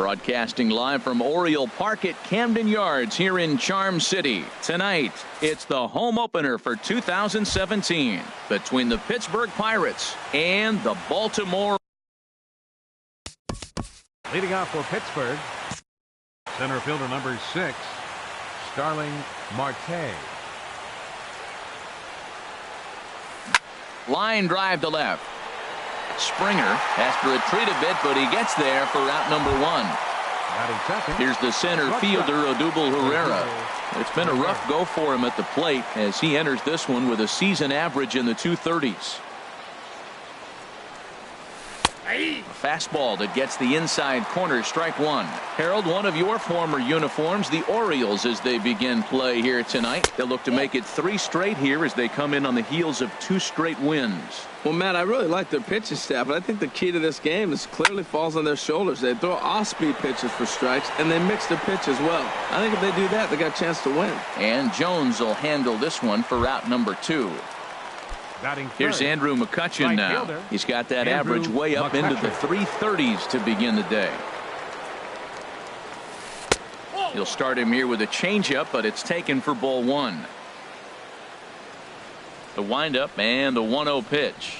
Broadcasting live from Oriole Park at Camden Yards here in Charm City. Tonight, it's the home opener for 2017 between the Pittsburgh Pirates and the Baltimore. Leading off for Pittsburgh, center fielder number 6, Starling Marte. Line drive to left. Springer has to retreat a bit, but he gets there for out number 1. Here's the center fielder, Odubel Herrera. It's been a rough go for him at the plate as he enters this one with a season average in the 230s. A fastball that gets the inside corner, strike 1. Harold, one of your former uniforms, the Orioles, as they begin play here tonight. They'll look to make it 3 straight here as they come in on the heels of 2 straight wins. Well, Matt, I really like their pitching staff, but I think the key to this game is clearly falls on their shoulders. They throw off-speed pitches for strikes, and they mix their pitch as well. I think if they do that, they got a chance to win. And Jones will handle this one for out number 2. Here's Andrew McCutchen now. He's got that average way up into the 330s to begin the day. He'll start him here with a changeup, but it's taken for ball 1. The windup and the 1-0 pitch.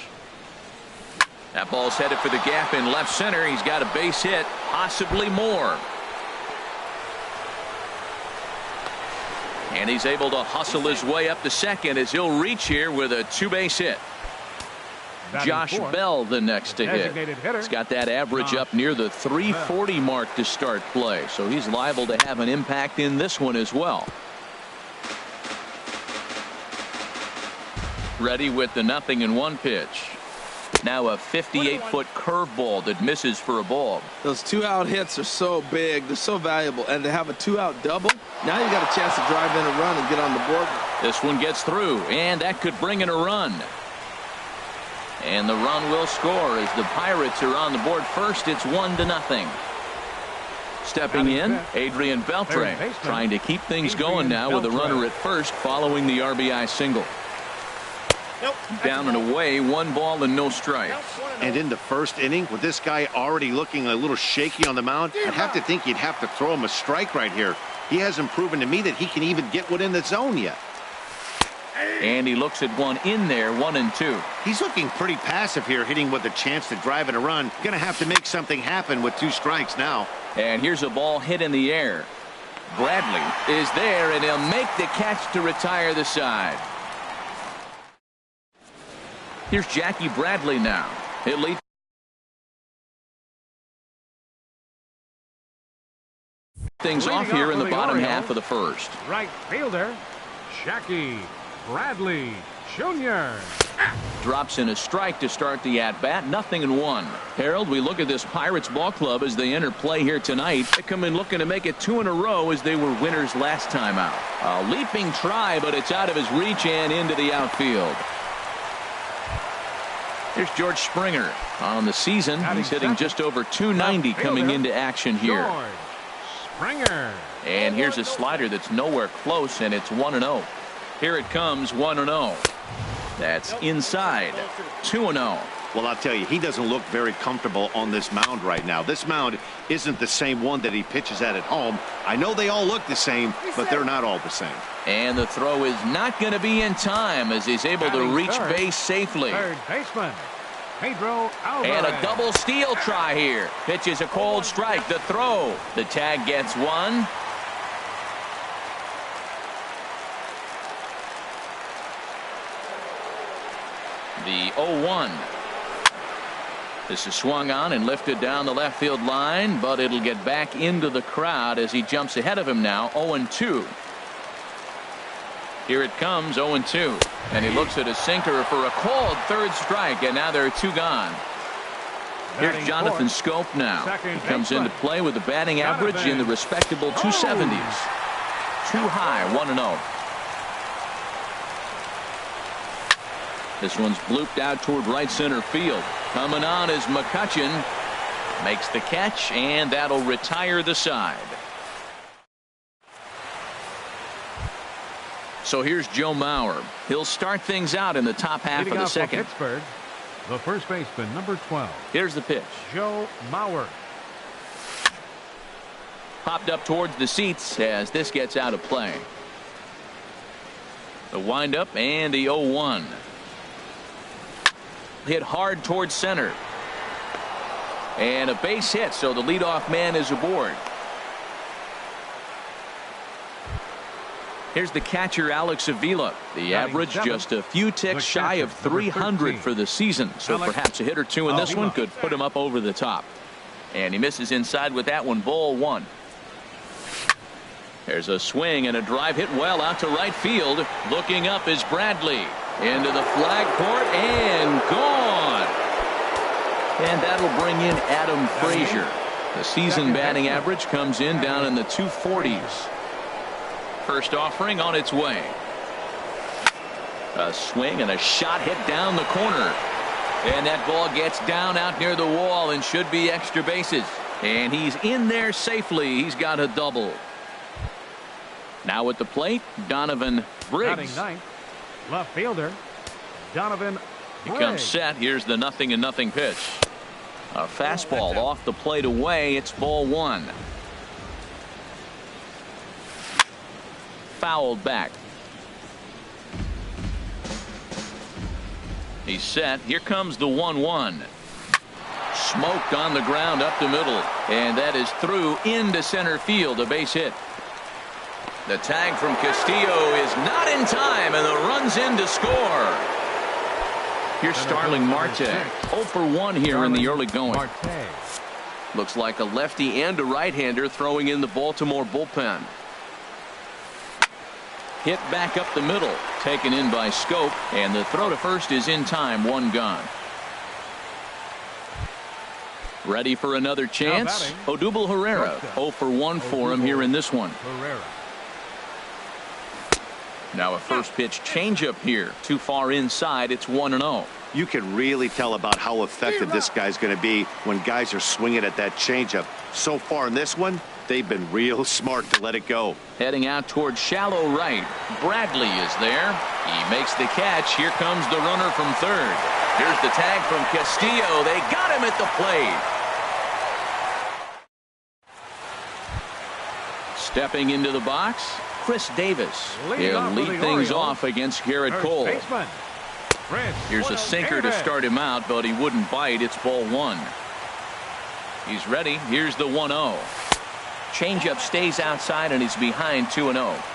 That ball's headed for the gap in left center. He's got a base hit, possibly more. And he's able to hustle his way up to second as he'll reach here with a 2-base hit. Josh Bell the next to hit. He's got that average up near the 340 mark to start play, so he's liable to have an impact in this one as well. Ready with the 0-1 pitch. Now a 58-foot curveball that misses for a ball. Those 2-out hits are so big, they're so valuable, and to have a 2-out double, now you got a chance to drive in a run and get on the board. This one gets through, and that could bring in a run. And the run will score as the Pirates are on the board first. It's 1-0. Stepping in, Adrian Beltre, trying to keep things going now with a runner at first following the RBI single. Down and away, 1 ball and no strikes. And in the first inning, with this guy already looking a little shaky on the mound, I'd have to think you'd have to throw him a strike right here. He hasn't proven to me that he can even get one in the zone yet. And he looks at one in there, 1-2. He's looking pretty passive here, hitting with a chance to drive in a run. Gonna have to make something happen with 2 strikes now. And here's a ball hit in the air. Bradley is there, and he'll make the catch to retire the side. Here's Jackie Bradley now. He'll lead things off here in the bottom half of the first. Right fielder, Jackie Bradley Jr. Drops in a strike to start the at-bat. 0-1. Harold, we look at this Pirates ball club as they enter play here tonight. They come in looking to make it 2 in a row as they were winners last time out. A leaping try, but it's out of his reach and into the outfield. Here's George Springer. On the season, he's hitting just over 290 coming into action here. Springer. And here's a slider that's nowhere close, and it's 1-0. Here it comes, 1-0. That's inside. 2-0. Well, I'll tell you, he doesn't look very comfortable on this mound right now. This mound isn't the same one that he pitches at home. I know they all look the same, but they're not all the same. And the throw is not going to be in time as he's able to reach base safely. Third baseman, Pedro Alvarez. And a double steal try here. Pitches a cold strike. The throw. The tag gets 1. The 0-1. This is swung on and lifted down the left field line, but it'll get back into the crowd as he jumps ahead of him now. 0-2. Here it comes, 0-2. And he looks at a sinker for a called third strike, and now there are 2 gone. Here's Jonathan Scope now. He comes into play with a batting average in the respectable 270s. Too high, 1-0. This one's blooped out toward right center field. Coming on is McCutchen. Makes the catch, and that'll retire the side. So here's Joe Mauer. He'll start things out in the top half of the second. Pittsburgh, the first baseman, number 12. Here's the pitch. Joe Mauer. Popped up towards the seats as this gets out of play. The windup and the 0-1. Hit hard towards center. And a base hit, so the leadoff man is aboard. Here's the catcher, Alex Avila. The average just a few ticks shy of 300 for the season. So perhaps a hit or two in this one could put him up over the top. And he misses inside with that one, ball one. There's a swing and a drive hit well out to right field. Looking up is Bradley. Into the flag court and gone. And that'll bring in Adam Frazier. The season batting average comes in down in the 240s. First offering on its way. A swing and a shot hit down the corner. And that ball gets down out near the wall and should be extra bases. And he's in there safely. He's got a double. Now at the plate, Donovan Briggs. Batting ninth, left fielder, Donovan He Briggs. comes set. Here's the 0-0 pitch. A fastball off the plate away. It's ball one. Fouled back. He's set. Here comes the 1-1. Smoked on the ground up the middle. And that is through into center field. A base hit. The tag from Castillo is not in time, and the run's in to score. Here's Starling Marte. 0 for 1 here in the early going. Looks like a lefty and a right-hander throwing in the Baltimore bullpen. Hit back up the middle, taken in by Scope, and the throw to first is in time, one gone. Ready for another chance? Odubel Herrera, 0 for 1 for him here in this one. Now a first pitch changeup here. Too far inside. It's 1-0. You can really tell about how effective this guy's going to be when guys are swinging at that changeup. So far in this one, they've been real smart to let it go. Heading out towards shallow right. Bradley is there. He makes the catch. Here comes the runner from third. Here's the tag from Castillo. They got him at the plate. Stepping into the box, Chris Davis. He'll lead things off against Garrett Cole. Here's a sinker to start him out, but he wouldn't bite. It's ball one. He's ready. Here's the 1-0. Changeup stays outside, and he's behind 2-0.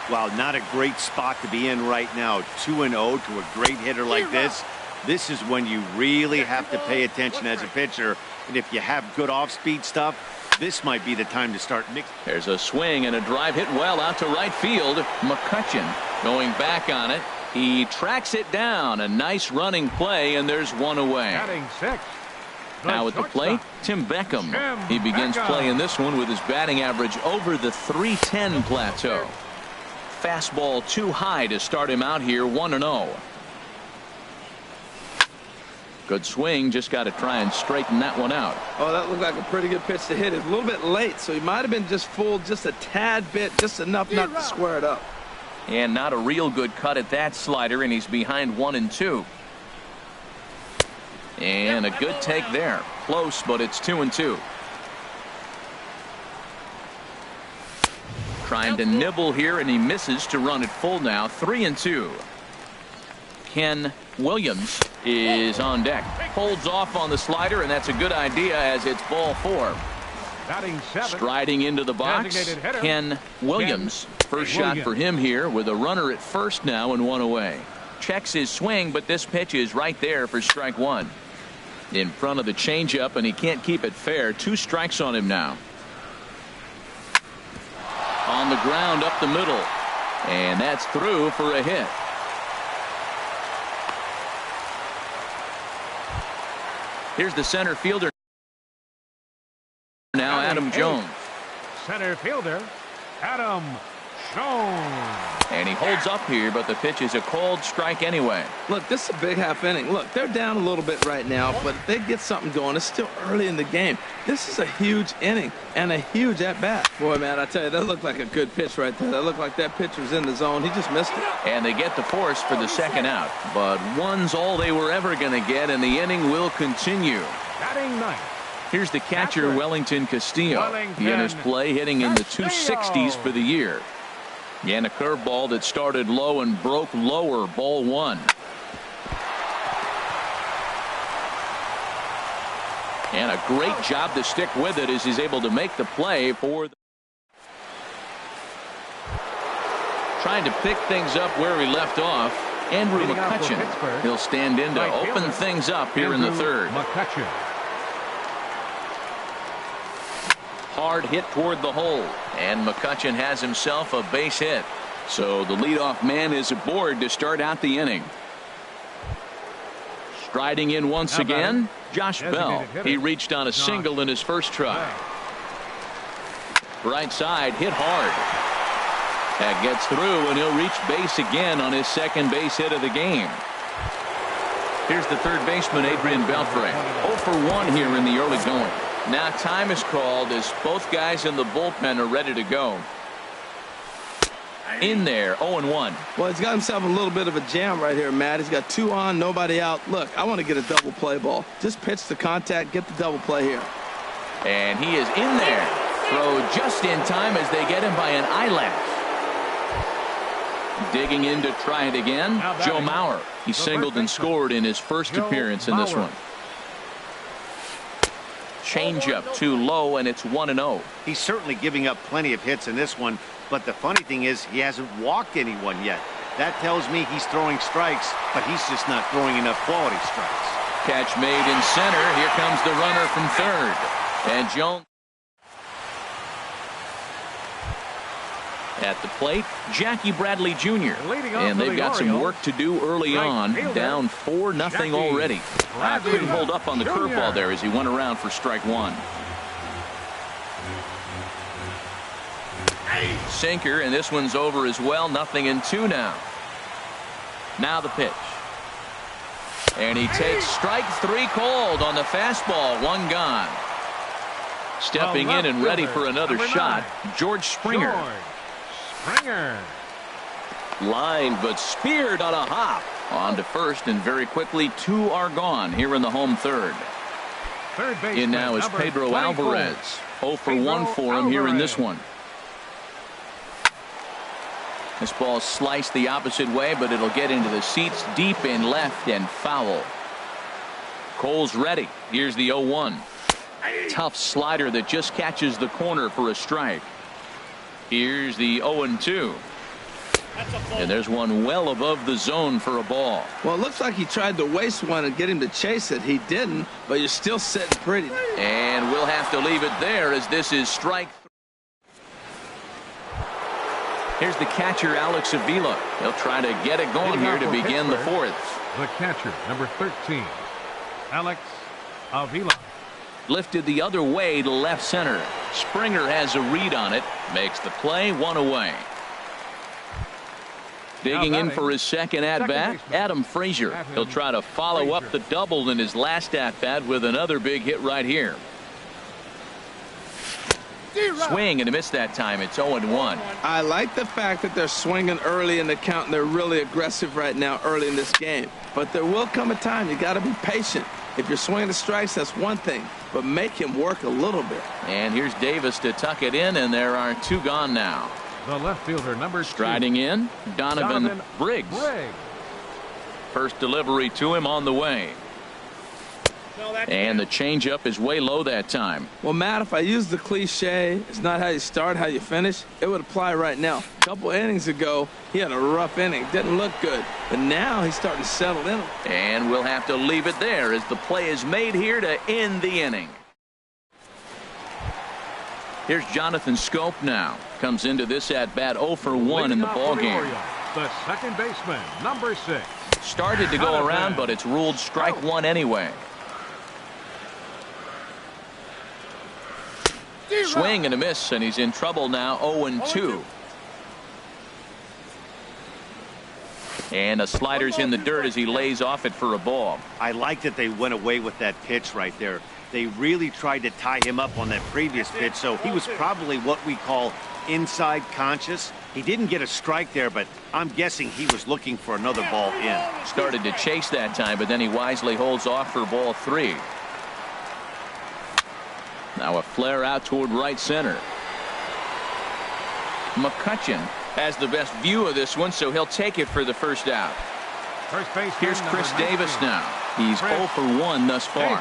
Wow, not a great spot to be in right now. 2-0 to a great hitter like this. This is when you really have to pay attention as a pitcher. And if you have good off-speed stuff, this might be the time to start mixing. There's a swing and a drive hit well out to right field. McCutchen going back on it. He tracks it down. A nice running play, and there's one away. Batting sixth. Now at the plate, Tim Beckham. He begins playing this one with his batting average over the 310 plateau. Fastball too high to start him out here, 1-0. Good swing, just got to try and straighten that one out. Oh, that looked like a pretty good pitch to hit. It's a little bit late, so he might have been just fooled just a tad bit, just enough not to square it up. And not a real good cut at that slider, and he's behind 1-2. And a good take there. Close, but it's 2-2. Trying to nibble here, and he misses to run it full now. 3-2. Ken Williams is on deck. Holds off on the slider, and that's a good idea as it's ball four. Striding into the box, Ken Williams. First shot for him here with a runner at first now and one away. Checks his swing, but this pitch is right there for strike one. In front of the changeup, and he can't keep it fair. 2 strikes on him now. On the ground up the middle, and that's through for a hit. Here's the center fielder now, Adam Jones. Center fielder, Adam Jones. And he holds up here, but the pitch is a called strike anyway. Look, this is a big half inning. Look, they're down a little bit right now, but if they get something going, it's still early in the game. This is a huge inning and a huge at-bat. Boy, man, I tell you, that looked like a good pitch right there. That looked like that pitch was in the zone. He just missed it. And they get the force for the second out. But one's all they were ever going to get, and the inning will continue. Batting ninth, Here's the catcher, Wellington Castillo. He enters play hitting in the 260s for the year. And a curveball that started low and broke lower, ball one. And a great job to stick with it as he's able to make the play for the... Trying to pick things up where he left off. Andrew McCutchen. He'll stand in to open things up here in the third. Hard hit toward the hole, and McCutchen has himself a base hit. So the leadoff man is aboard to start out the inning. Striding in once again, Josh Bell. He reached on a single in his first try. Right side, hit hard. That gets through, and he'll reach base again on his second base hit of the game. Here's the third baseman, Adrian Beltre. 0 for 1 here in the early going. Now time is called as both guys in the bullpen are ready to go. In there, 0-1. Well, he's got himself a little bit of a jam right here, Matt. He's got 2 on, nobody out. Look, I want to get a double play ball. Just pitch the contact, get the double play here. And he is in there. Throw just in time as they get him by an eyelash. Digging in to try it again, Joe Mauer. He singled and scored in his first appearance in this one. Changeup too low, and it's 1-0. He's certainly giving up plenty of hits in this one, but the funny thing is he hasn't walked anyone yet. That tells me he's throwing strikes, but he's just not throwing enough quality strikes. Catch made in center. Here comes the runner from third. And Jones at the plate, Jackie Bradley Jr. And they've got some work to do early on. Down 4-0 already. Couldn't hold up on the curveball there as he went around for strike one. Sinker, and this one's over as well. 0-2 now. Now the pitch. And he takes strike 3 called on the fastball. 1 gone. Stepping in and ready for another shot, George Springer. Line, but speared on a hop. On to first, and very quickly 2 are gone here in the home third. In now is Pedro Alvarez. 0 for 1 for him here in this one. This ball sliced the opposite way, but it'll get into the seats deep in left and foul. Cole's ready. Here's the 0-1. Tough slider that just catches the corner for a strike. Here's the 0-2. And there's one well above the zone for a ball. Well, it looks like he tried to waste one and get him to chase it. He didn't, but you're still sitting pretty. And we'll have to leave it there as this is strike 3. Here's the catcher, Alex Avila. He'll try to get it going here to begin the fourth. The catcher, number 13, Alex Avila. Lifted the other way to left center. Springer has a read on it. Makes the play, 1 away. Digging in for his second at-bat, Adam Frazier. He'll try to follow up the double in his last at-bat with another big hit right here. Swing and a miss that time. It's 0-1. I like the fact that they're swinging early in the count, and they're really aggressive right now early in this game. But there will come a time you got to be patient. If you're swinging the strikes, that's one thing, but make him work a little bit. And here's Davis to tuck it in, and there are 2 gone now. The left fielder, number 2. Striding in, Donovan Briggs. First delivery to him on the way. And the changeup is way low that time. Well, Matt, if I use the cliche, it's not how you start, how you finish, it would apply right now. A couple innings ago, he had a rough inning. Didn't look good. But now he's starting to settle in. And we'll have to leave it there as the play is made here to end the inning. Here's Jonathan Scope now. Comes into this at-bat 0 for 1 in the ballgame. The second baseman, number 6. Started to go around, but it's ruled strike 1 anyway. Swing and a miss, and he's in trouble now. 0-2. And a slider's in the dirt as he lays off it for a ball. I like that they went away with that pitch right there. They really tried to tie him up on that previous pitch, so he was probably what we call inside conscious. He didn't get a strike there, but I'm guessing he was looking for another ball in. Started to chase that time, but then he wisely holds off for ball 3. Now a flare out toward right center. McCutcheon has the best view of this one, so he'll take it for the first out. First base. Here's Chris Davis now. He's 0 for 1 thus far.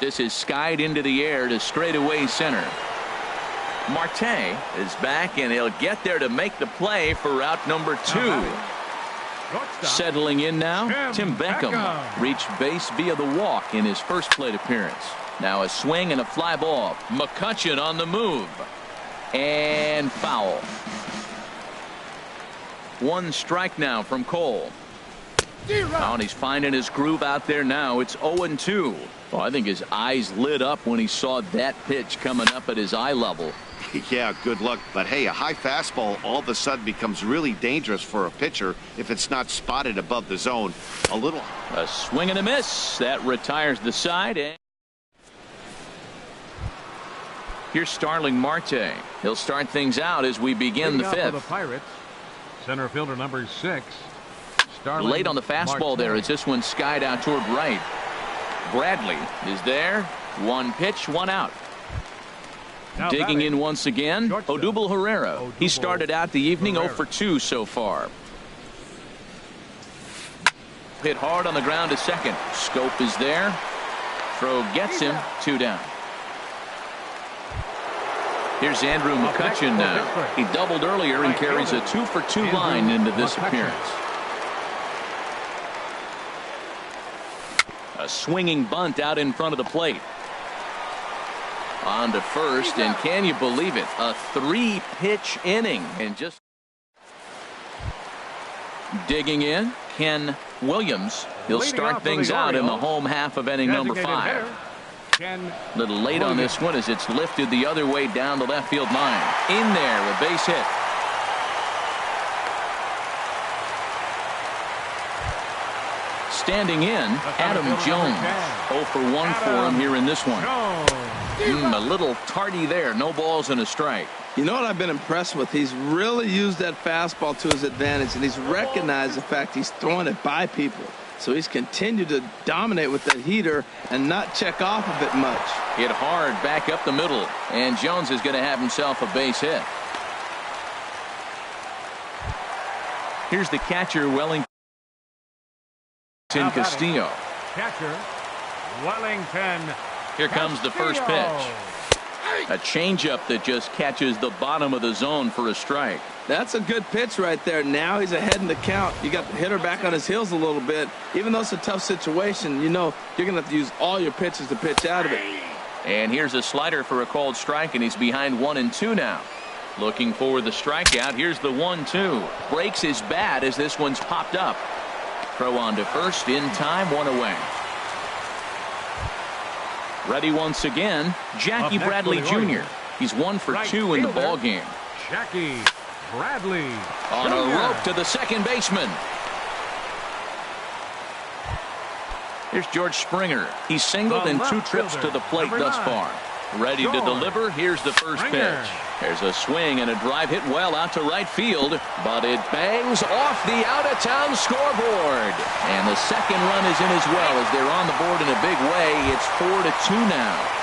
This is skied into the air to straightaway center. Marte is back, and he'll get there to make the play for route number 2. Settling in now, Tim Beckham reached base via the walk in his first plate appearance. Now a swing and a fly ball. McCutcheon on the move. And foul. 1 strike now from Cole. Oh, and he's finding his groove out there now. It's 0-2. Well, I think his eyes lit up when he saw that pitch coming up at his eye level. Yeah, good luck. But hey, a high fastball all of a sudden becomes really dangerous for a pitcher if it's not spotted above the zone. A swing and a miss. That retires the side. And here's Starling Marte. He'll start things out as we begin the 5th. The Pirates, center fielder number 6. Starling Late on the fastball there as this one skied out toward right. Bradley is there. 1 pitch, 1 out. Now digging in once again, Odubel Herrera. He started out the evening 0 for 2 so far. Hit hard on the ground to second. Scope is there. Throw gets him. 2 down. Here's Andrew McCutcheon now. He doubled earlier and carries a 2 for 2 line into this appearance. A swinging bunt out in front of the plate. On to first, and can you believe it? A 3-pitch inning, and just digging in, Ken Williams. He'll start things out in the home half of inning number 5. A little late on this one as it's lifted the other way down the left field line. In there, a base hit. Standing in, Adam Jones. 0 for 1 for him here in this one. A little tardy there. No balls and a strike. You know what I've been impressed with? He's really used that fastball to his advantage, and he's recognized the fact he's throwing it by people. So he's continued to dominate with that heater and not check off of it much. Hit hard back up the middle, and Jones is going to have himself a base hit. Here's the catcher, Wellington Castillo. Catcher, Wellington. Here comes the first pitch. A changeup that just catches the bottom of the zone for a strike. That's a good pitch right there. Now he's ahead in the count. You got the hitter back on his heels a little bit. Even though it's a tough situation, you know you're going to have to use all your pitches to pitch out of it. And here's a slider for a called strike, and he's behind 1-2 now. Looking for the strikeout. Here's the 1-2. Breaks his bat as this one's popped up. Throw on to first in time, 1 away. Ready once again, Jackie Bradley Jr. He's 1 for 2 in the ball game. Jackie Bradley on a rope to the second baseman. Here's George Springer. He's singled in 2 trips to the plate thus far. Ready to deliver. Here's the first pitch. There's a swing and a drive hit well out to right field, but it bangs off the out-of-town scoreboard. And the second run is in as well as they're on the board in a big way. It's 4-2 now.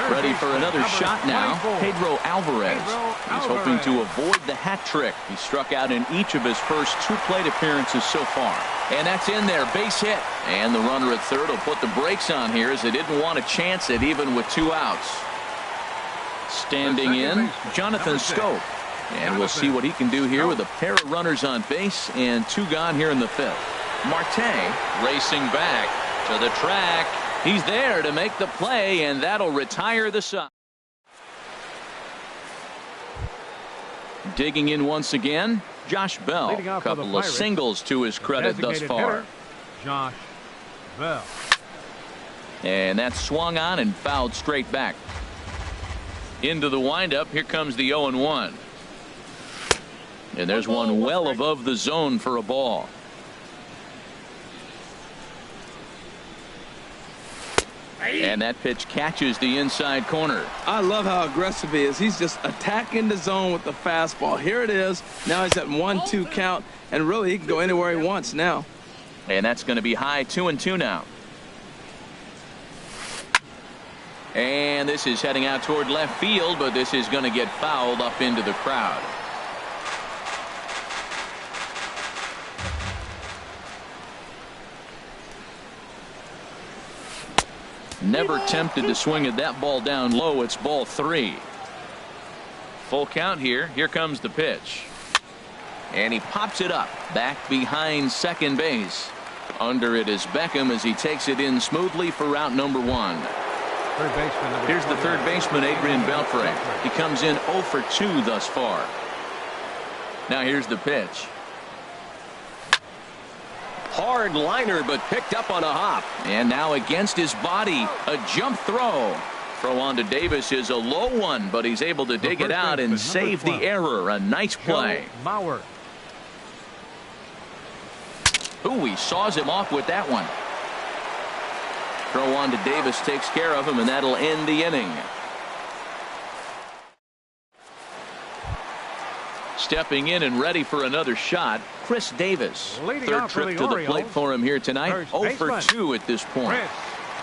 Ready for another shot now, Pedro Alvarez. He's hoping to avoid the hat trick. He struck out in each of his first 2 plate appearances so far. And that's in there, base hit. And the runner at third will put the brakes on here as they didn't want to chance it even with 2 outs. Standing in, Jonathan Scope. And we'll see what he can do here with a pair of runners on base and 2 gone here in the 5th. Marte racing back to the track. He's there to make the play, and that'll retire the side. Digging in once again, Josh Bell. A couple of singles to his credit thus far. Josh Bell. And that's swung on and fouled straight back. Into the windup, here comes the 0-1. And there's one well above the zone for a ball. And that pitch catches the inside corner. I love how aggressive he is. He's just attacking the zone with the fastball. Here it is. Now he's at 1-2 count, and really he can go anywhere he wants now. And that's going to be high 2-2 now. And this is heading out toward left field, but this is going to get fouled up into the crowd. Never tempted to swing at that ball down low. It's ball 3. Full count here. Here comes the pitch. And he pops it up back behind second base. Under it is Beckham as he takes it in smoothly for route number 1. Third baseman, here's the third baseman, Adrian Beltre. He comes in 0 for 2 thus far. Now here's the pitch. Hard liner, but picked up on a hop. And now against his body, a jump throw. Throw on to Davis is a low one, but he's able to dig it out and save the error. A nice play. Mauer. Ooh, he saws him off with that one. Throw on to Davis takes care of him, and that'll end the inning. Stepping in and ready for another shot, Chris Davis. Third trip to the plate for him here tonight. 0 for 2 at this point.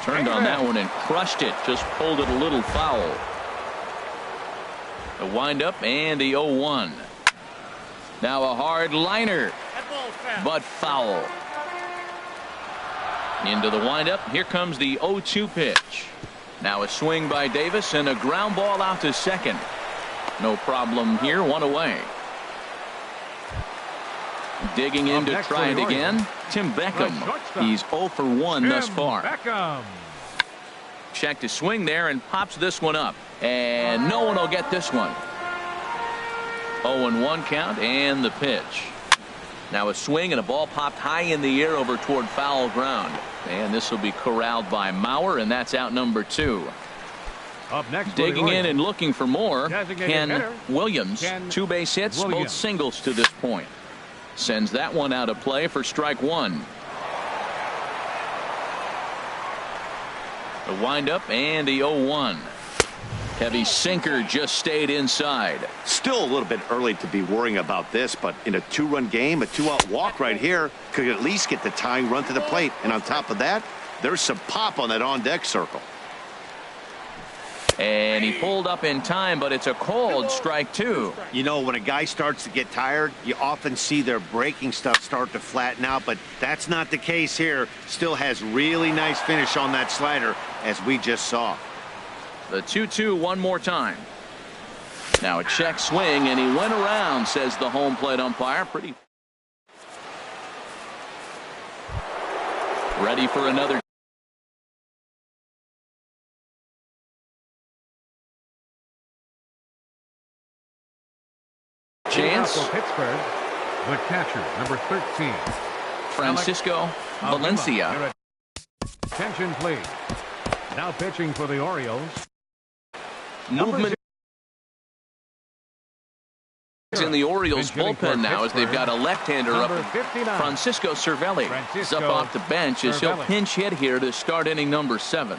Turned on that one and crushed it. Just pulled it a little foul. The windup and the 0-1. Now a hard liner, but foul. Into the windup. Here comes the 0-2 pitch. Now a swing by Davis and a ground ball out to second. No problem here. 1 away. Digging in to try it again. Tim Beckham. He's 0 for 1 thus far. Checked his swing there and pops this one up. And no one will get this one. 0-1 count and the pitch. Now a swing and a ball popped high in the air over toward foul ground. And this will be corralled by Mauer, and that's out number 2. Up next, digging in and looking for more. Ken Williams. 2 base hits, both singles to this point. Sends that one out of play for strike 1. The windup and the 0-1. Heavy sinker just stayed inside. Still a little bit early to be worrying about this, but in a 2-run game, a 2-out walk right here could at least get the tying run to the plate. And on top of that, there's some pop on that on-deck circle. And he pulled up in time, but it's a cold strike 2. You know, when a guy starts to get tired, you often see their breaking stuff start to flatten out, but that's not the case here. Still has really nice finish on that slider, as we just saw. The 2-2 one more time. Now a check swing, and he went around, says the home plate umpire. Pretty ready for another. Chance. For Pittsburgh, the catcher, number 13. Francisco Valencia. Attention, please. Now pitching for the Orioles. Movement in the Orioles bullpen now as they've got a left-hander up. Francisco Cervelli is up off the bench as he'll pinch hit here to start inning number 7.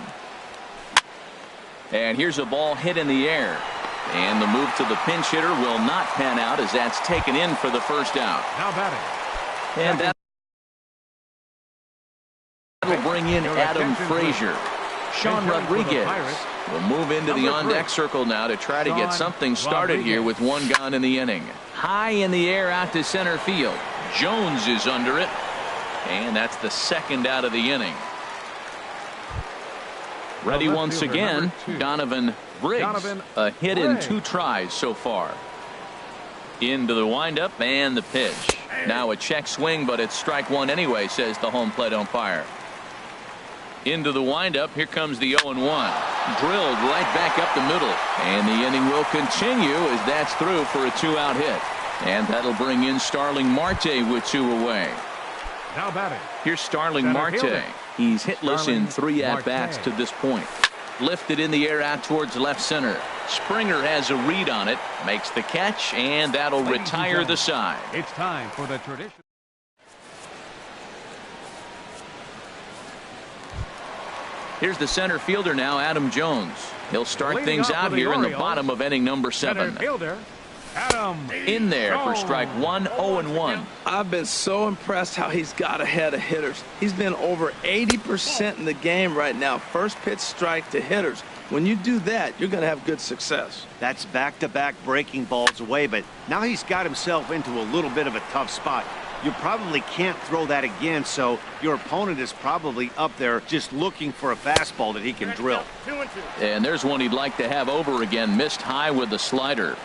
And here's a ball hit in the air. And the move to the pinch hitter will not pan out as that's taken in for the first out. Now batting. And that'll bring in Adam Frazier. Sean Rodriguez will move into the on-deck circle now to try to get something started here with 1 gone in the inning. High in the air out to center field. Jones is under it. And that's the second out of the inning. Ready once again, Donovan Briggs. A hit in 2 tries so far. Into the windup and the pitch. Now a check swing, but it's strike 1 anyway, says the home plate umpire. Into the windup. Here comes the 0-1. Drilled right back up the middle. And the inning will continue as that's through for a 2-out hit. And that'll bring in Starling Marte with 2 away. Now batting. Here's Starling Marte. He's hitless in 3 at-bats to this point. Lifted in the air out towards left center. Springer has a read on it. Makes the catch, and that'll retire the side. It's time for the tradition. Here's the center fielder now, Adam Jones. He'll start things out here in the bottom of inning number 7. Center fielder, In there for strike one, 0-1. I've been so impressed how he's got ahead of hitters. He's been over 80% in the game right now. First pitch strike to hitters. When you do that, you're going to have good success. That's back-to-back breaking balls away, but now he's got himself into a little bit of a tough spot. You probably can't throw that again, so your opponent is probably up there just looking for a fastball that he can drill. And there's one he'd like to have over again. Missed high with the slider.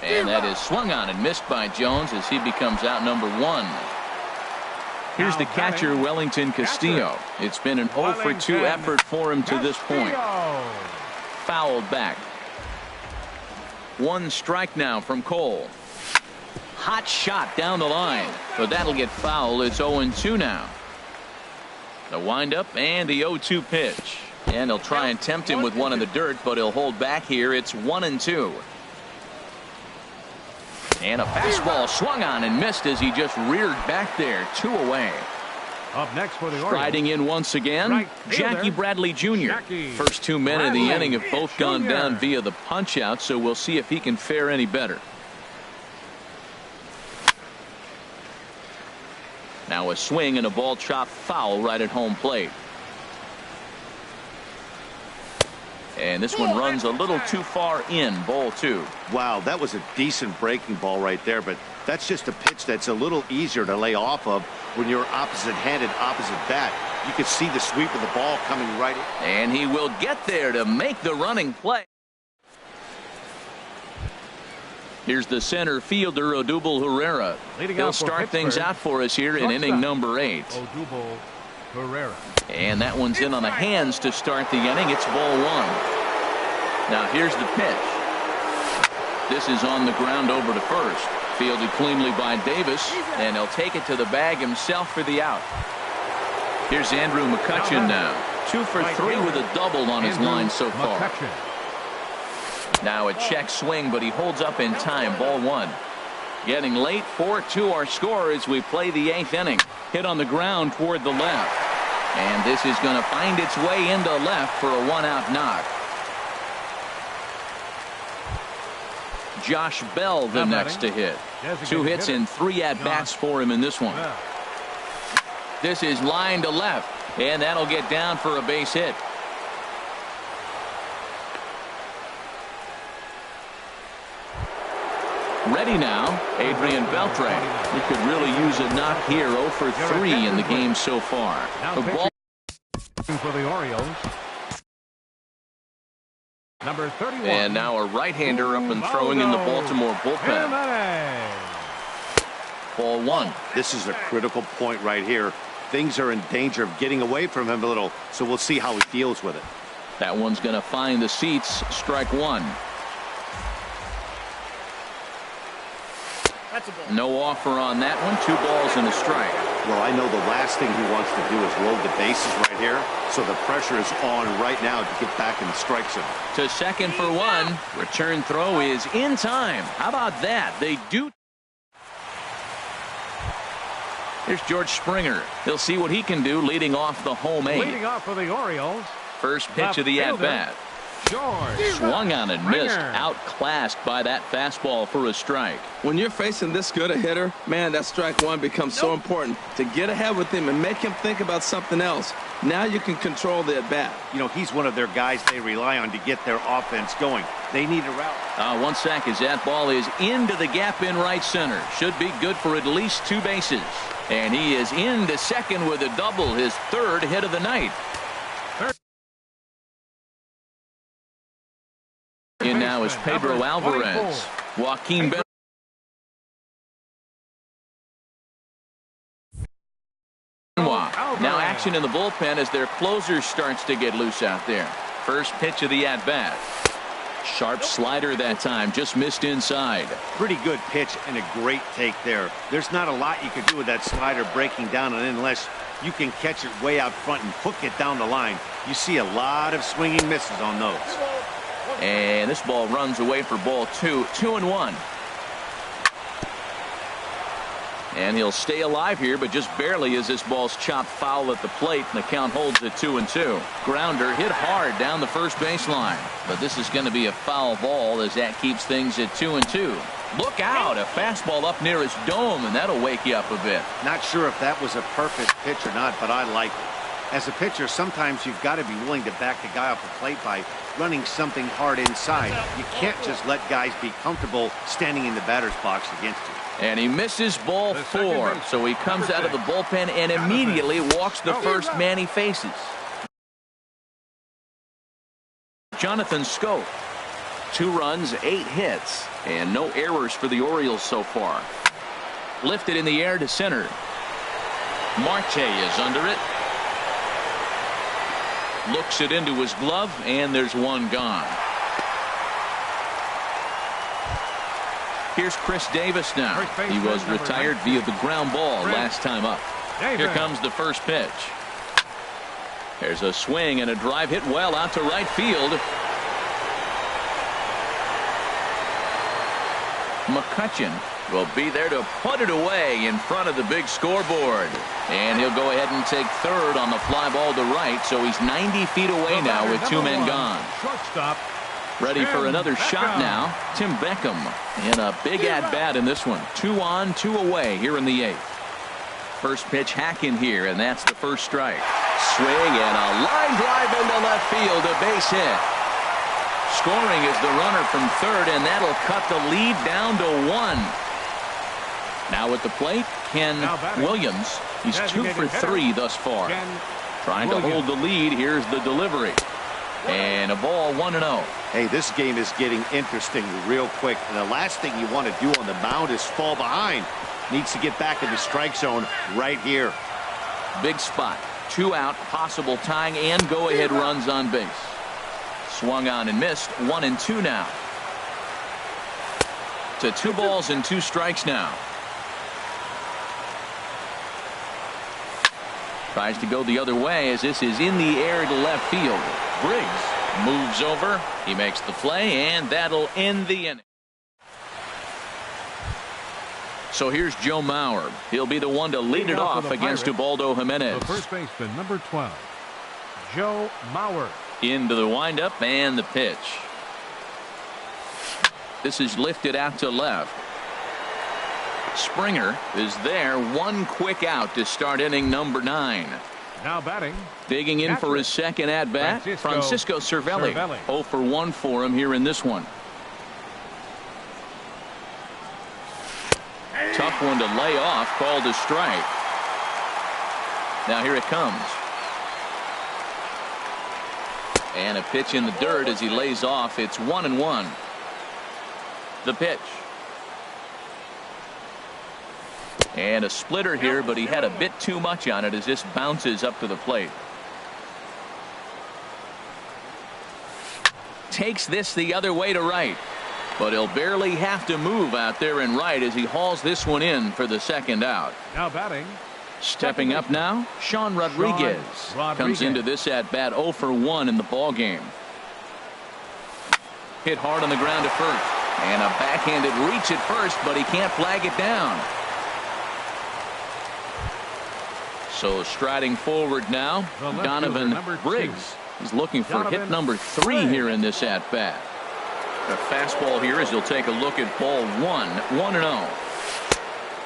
And that is swung on and missed by Jones as he becomes out number 1. Here's the catcher, Wellington Castillo. It's been an 0-for-2 effort for him to this point. Fouled back. 1 strike now from Cole. Hot shot down the line, but that'll get foul. It's 0-2 now. The windup and the 0-2 pitch. And he'll try and tempt him with one in the dirt, but he'll hold back here. It's 1-2. And a fastball swung on and missed as he just reared back there. 2 away. Up next for the Orioles. Striding in once again, Jackie Bradley Jr. First 2 men of the inning have both gone down via the punch out, so we'll see if he can fare any better. Now a swing and a ball chopped foul right at home plate. And this one runs a little too far in. Ball 2. Wow, that was a decent breaking ball right there, but that's just a pitch that's a little easier to lay off of when you're opposite-handed, opposite bat. You can see the sweep of the ball coming right in. And he will get there to make the running play. Here's the center fielder, Odubel Herrera. He'll start things out for us here in inning number 8. Odubel Herrera. And that one's in on the hands to start the inning. It's ball 1. Now here's the pitch. This is on the ground over to first. Fielded cleanly by Davis, and he'll take it to the bag himself for the out. Here's Andrew McCutchen now. 2 for 3 with a double on his line so far. Now a check swing, but he holds up in time. Ball 1. Getting late. 4-2 our score as we play the 8th inning. Hit on the ground toward the left. And this is going to find its way into left for a 1-out knock. Josh Bell the next to hit. 2 hits and 3 at-bats for him in this one. This is line to left, and that'll get down for a base hit. Ready now, Adrian Beltre. He could really use a knock here. 0 for 3 in the game so far. The ball for the Orioles. Number 31. And now a right-hander up and throwing in the Baltimore bullpen. Ball 1. This is a critical point right here. Things are in danger of getting away from him a little, so we'll see how he deals with it. That one's going to find the seats. Strike 1. No offer on that one. 2 balls and a strike. Well, I know the last thing he wants to do is load the bases right here, so the pressure is on right now to get back in the strike zone. To second for 1. Return throw is in time. How about that? They do. Here's George Springer. He'll see what he can do leading off the home 8. Leading off for the Orioles. First pitch of the at-bat. Swung on and missed. Outclassed by that fastball for a strike. When you're facing this good a hitter, man, that strike 1 becomes so important to get ahead with him and make him think about something else. Now you can control the at-bat. You know, he's one of their guys they rely on to get their offense going. They need a route. 1 sack as that ball is into the gap in right center. Should be good for at least 2 bases. And he is into second with a double, his 3rd hit of the night. In now is Pedro Alvarez. Joaquin Bell. Now action in the bullpen as their closer starts to get loose out there. First pitch of the at-bat. Sharp slider that time, just missed inside. Pretty good pitch and a great take there. There's not a lot you can do with that slider breaking down, and unless you can catch it way out front and hook it down the line, you see a lot of swinging misses on those. And this ball runs away for ball 2. 2-1. And he'll stay alive here, but just barely as this ball's chopped foul at the plate, and the count holds at 2-2. Grounder hit hard down the first baseline, but this is going to be a foul ball as that keeps things at 2-2. Look out, a fastball up near his dome, and that'll wake you up a bit. Not sure if that was a perfect pitch or not, but I like it. As a pitcher, sometimes you've got to be willing to back the guy off the plate by running something hard inside. You can't just let guys be comfortable standing in the batter's box against you. And he misses ball 4, so he comes out of the bullpen and immediately walks the first man he faces. Jonathan Scope. 2 runs, 8 hits, and no errors for the Orioles so far. Lifted in the air to center. Marte is under it. Looks it into his glove, and there's one gone. Here's Chris Davis now. He was retired via the ground ball last time up. Here comes the first pitch. There's a swing and a drive hit well out to right field. McCutcheon will be there to put it away in front of the big scoreboard. And he'll go ahead and take third on the fly ball to right, so he's 90 feet away now with 2 men gone. Shortstop. Ready for another shot now. Tim Beckham in a big at-bat in this one. 2 on, 2 away here in the 8th. First pitch hack in here, and that's the first strike. Swing and a line drive into left field, a base hit. Scoring is the runner from third, and that'll cut the lead down to 1. Now at the plate, Ken Williams. He's 2 for 3 thus far. Trying to hold the lead. Here's the delivery. And a ball 1-0. Hey, this game is getting interesting real quick. And the last thing you want to do on the mound is fall behind. Needs to get back in the strike zone right here. Big spot. 2 out, possible tying and go-ahead runs on base. Swung on and missed. 1-2 now. To 2 balls and 2 strikes now. Tries to go the other way as this is in the air to left field. Briggs moves over. He makes the play, and that'll end the inning. So here's Joe Mauer. He'll be the one to lead it off against Ubaldo Jimenez. The first baseman, number 12, Joe Mauer. Into the windup and the pitch. This is lifted out to left. Springer is there. 1 quick out to start inning number 9. Now batting. Digging in for his second at bat, Francisco Cervelli. 0 for 1 for him here in this one. Tough one to lay off, called a strike. Now here it comes. And a pitch in the dirt as he lays off. It's 1-1. The pitch. And a splitter here, but he had a bit too much on it as this bounces up to the plate. Takes this the other way to right, but he'll barely have to move out there in right as he hauls this one in for the second out. Now batting. Stepping up now, Sean Rodriguez. Comes into this at bat 0 for 1 in the ball game. Hit hard on the ground to first, and a backhanded reach at first, but he can't flag it down. So striding forward now, Donovan Briggs is looking for hit number 3 here in this at bat. The fastball here as he'll take a look at ball 1. 1-0.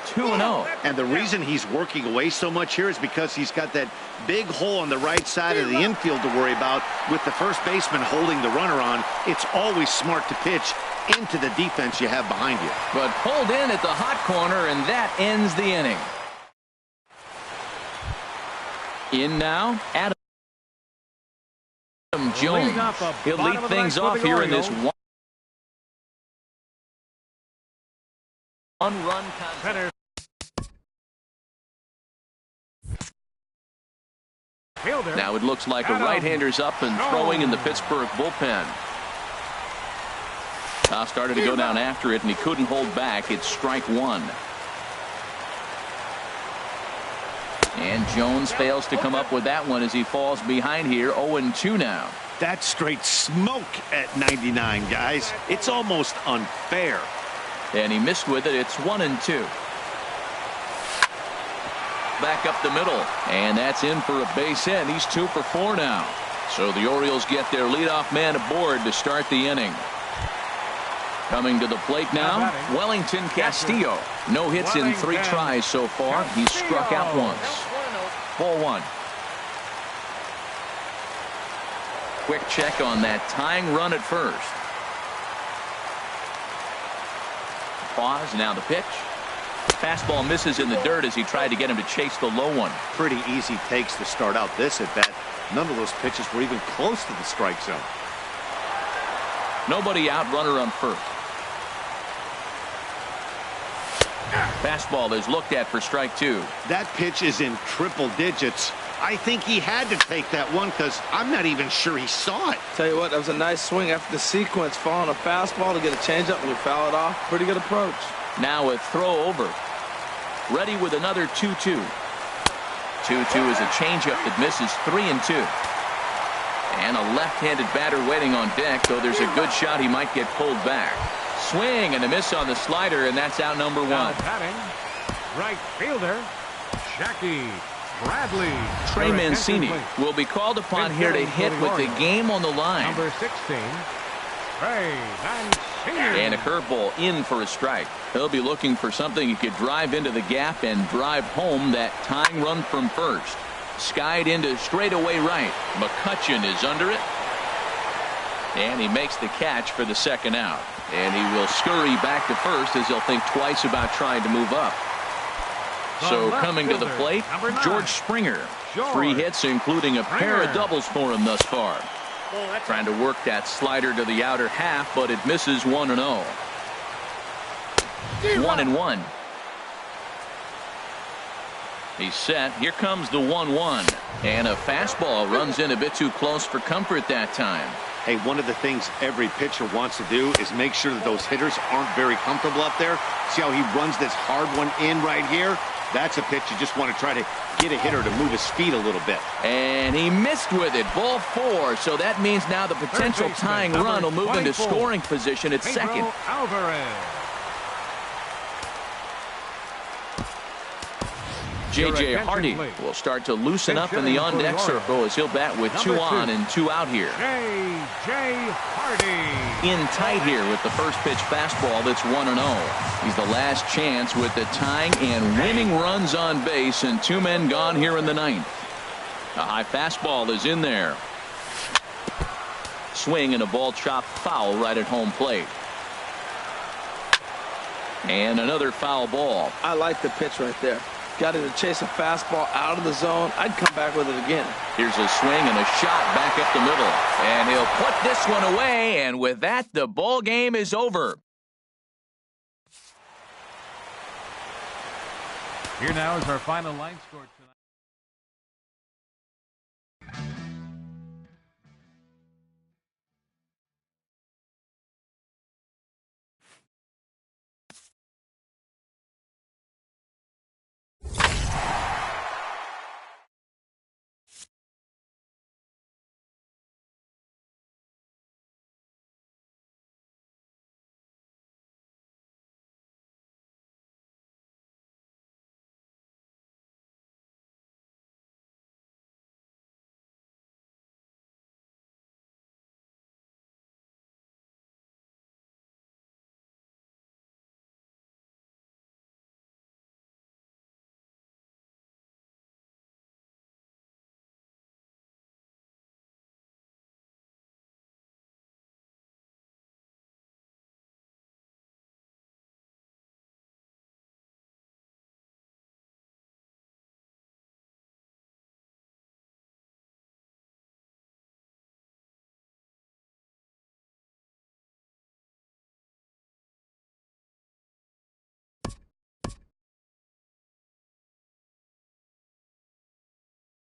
2-0. And the reason he's working away so much here is because he's got that big hole on the right side of the infield to worry about. With the first baseman holding the runner on, it's always smart to pitch into the defense you have behind you. But pulled in at the hot corner, and that ends the inning. In now, Adam Jones. He'll lead things off here in this one-run contest. Now it looks like a right-hander's up and throwing in the Pittsburgh bullpen. Started to go down after it, and he couldn't hold back. It's strike 1. And Jones fails to come up with that one as he falls behind here. 0-2 now. That's straight smoke at 99, guys. It's almost unfair. And he missed with it. It's 1-2. back up the middle. And that's in for a base hit. He's 2 for 4 now. So the Orioles get their leadoff man aboard to start the inning. Coming to the plate now, Wellington Castillo. No hits in 3 tries so far. He's struck out once. Ball 1. Quick check on that tying run at first. Pause, now the pitch. Fastball misses in the dirt as he tried to get him to chase the low one. Pretty easy takes to start out this at bat. None of those pitches were even close to the strike zone. Nobody out, runner on first. Fastball is looked at for strike 2. That pitch is in triple digits. I think he had to take that one because I'm not even sure he saw it. Tell you what, that was a nice swing after the sequence, following a fastball to get a changeup and we foul it off. Pretty good approach. Now a throw over. Ready with another 2-2. 2-2 is a changeup that misses 3-2. And a left-handed batter waiting on deck, though there's a good shot he might get pulled back. Swing and a miss on the slider, and that's out number 1. Batting, right fielder, Jackie Bradley. Trey Mancini will be called upon here to hit with the game on the line. Number 16, Trey Mancini. And a curveball in for a strike. He'll be looking for something he could drive into the gap and drive home that tying run from first. Skied into straightaway right. McCutchen is under it. And he makes the catch for the second out. And he will scurry back to first as he'll think twice about trying to move up. So coming to the plate, George Springer. 3 hits, including a pair of doubles for him thus far. Trying to work that slider to the outer half, but it misses 1-0. 1-1. He's set. Here comes the 1-1. And a fastball runs in a bit too close for comfort that time. Hey, one of the things every pitcher wants to do is make sure that those hitters aren't very comfortable up there. See how he runs this hard one in right here? That's a pitch you just want to try to get a hitter to move his feet a little bit. And he missed with it. Ball 4. So that means now the potential tying run will move into scoring position at second. J.J. Hardy will start to loosen up in the on-deck circle as he'll bat with 2 on and 2 out here. J.J. Hardy. In tight here with the first pitch fastball that's 1-0. He's the last chance with the tying and winning runs on base and 2 men gone here in the 9th. A high fastball is in there. Swing and a ball chopped foul right at home plate. And another foul ball. I like the pitch right there. Got him to chase a fastball out of the zone. I'd come back with it again. Here's a swing and a shot back up the middle. And he'll put this one away. And with that, the ball game is over. Here now is our final line score.